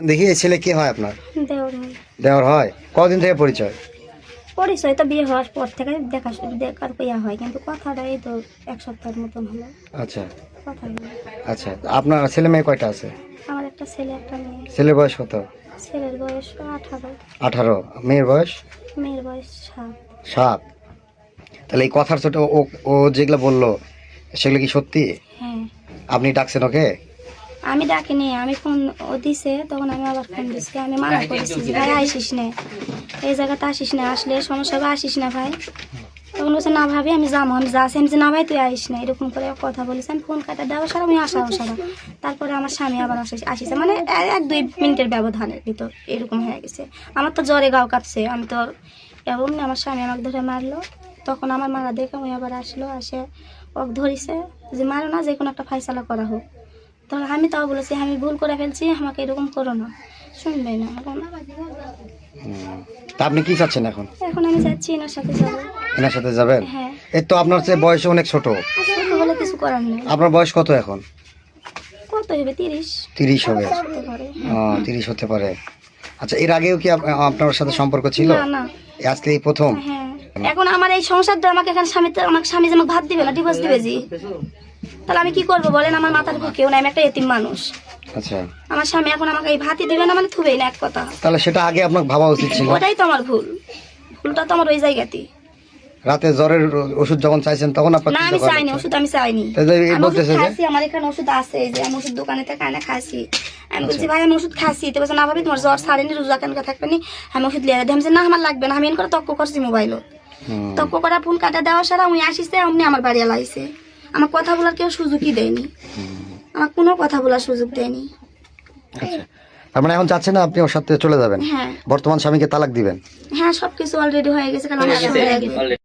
দেখি এই ছেলে কি হয় আপনার? দেওর হয়। দেওর হয়? কতদিন থেকে পরিচয়? পরিচয় তো বিয়ে হওয়ার পর থেকে দেখার ইয়া হয়, কিন্তু কথাটা এই তো 1 সপ্তাহের মতন হলো আচ্ছা কথা হলো। আচ্ছা, আপনার ছেলে মেয়ে কয়টা আছে? আমার একটা ছেলে একটা মেয়ে। ছেলের বয়স কত? ছেলের বয়স 18, 18। মেয়ের বয়স? মেয়ের বয়স 7। 7। তাহলে এই কথার ছোট ও ও যেগুলো বললো সেগুলো কি সত্যি? হ্যাঁ, আপনি ডাকছেন ওকে? আমি ডাকিনি, আমি ফোন ও দিছে, তখন আমি আবার ফোন দিচ্ছি। আমি মানা করেছি যে ভাই আসিস না, এই জায়গাতে আসিস না, আসলে সমস্যা হবে, আসিস না ভাই। তখন বলছে না ভাবি আমি যাবো, আমি যাচ্ছি। আমি যে না ভাই তুই আসিস না, এরকম করে কথা বলেছি। আমি ফোন কাটা দেওয়া সারা আমি আসাও সারা। তারপরে আমার স্বামী আবার আসিছে, মানে 1-2 মিনিটের ব্যবধানের ভিতর এরকম হয়ে গেছে। আমার তো জ্বরে গাও কাঁপছে, আমি তো এমন আমার স্বামী আমাকে ধরে মারলো। তখন আমার মারা দেখে আমি আবার আসলো, আসে ওকে ধরিছে যে মারো না, যে কোনো একটা ফাইসালা করা হোক। তখন আমি তাও বলেছি আমি ভুল করে ফেলছি, আমাকে এরকম করো না, শুনবে না। তা আপনি কি চাচ্ছেন এখন? এখন আমি যাচ্ছি এনার সাথে যাবো। এনার সাথে যাবেন? হ্যাঁ, এই তো আপনার চেয়ে বয়স অনেক ছোট। ছোট হলে কিছু করার নেই। আপনার বয়স কত এখন? কত হবে 30 30 হবে। হতে পারে। 30 হতে পারে। আচ্ছা, এর আগেও কি আপনার সাথে সম্পর্ক ছিল? না না। আজকে এই প্রথম? হ্যাঁ, এখন আমার এই সংসারটা আমাকে এখানে স্বামী যে আমাকে ভাত দিবে না, ডিভোর্স দিবে জি, তাহলে আমি কি করবো বলেন? আমার মাথার উপর কেউ নাই, আমি একটা এতিম মানুষ। আচ্ছা, আমার স্বামী এখন আমাকে এই ভাতই দিবে না, মানে থুবেই না, এক কথা। তাহলে সেটা আগে আপনাকে ভাবা উচিত ছিল। ওটাই তো আমার ভুল, ভুলটা তো আমার ওই জায়গাতেই। রাতে জ্বরের ওষুধ যখন চাইছেন তখন আপনার না, আমি চাইনি ওষুধ, আমি চাইনি। তাহলে এই আমি ওষুধ বলতেছে যে খাইছি, আমার এখানে ওষুধ আছে, এই যে আমি ওষুধ দোকানে থেকে আনে খাইছি। আমি বলছি ভাই আমি ওষুধ খাইছি, তো বলছে না ভাবি তোমার জ্বর ছাড়েনি, রোজা কেন থাকবে নি, আমি ওষুধ লিয়ে দিই। আমি বলছি না আমার লাগবে না, আমি এন করে তক্ক করছি মোবাইল, তক্ক করা ফোন কাটা দেওয়া সারা উনি আসিছে, অমনি আমার বাড়ি লাইছে। আমার কথা বলার কেউ সুযোগই দেয়নি, আমার কোনো কথা বলার সুযোগ দেয়নি। আচ্ছা, তার মানে এখন চাচ্ছেন না আপনি ওর সাথে চলে যাবেন? হ্যাঁ বর্তমান স্বামীকে তালাক দিবেন? হ্যাঁ, সবকিছু অলরেডি হয়ে গেছে, কারণ আমার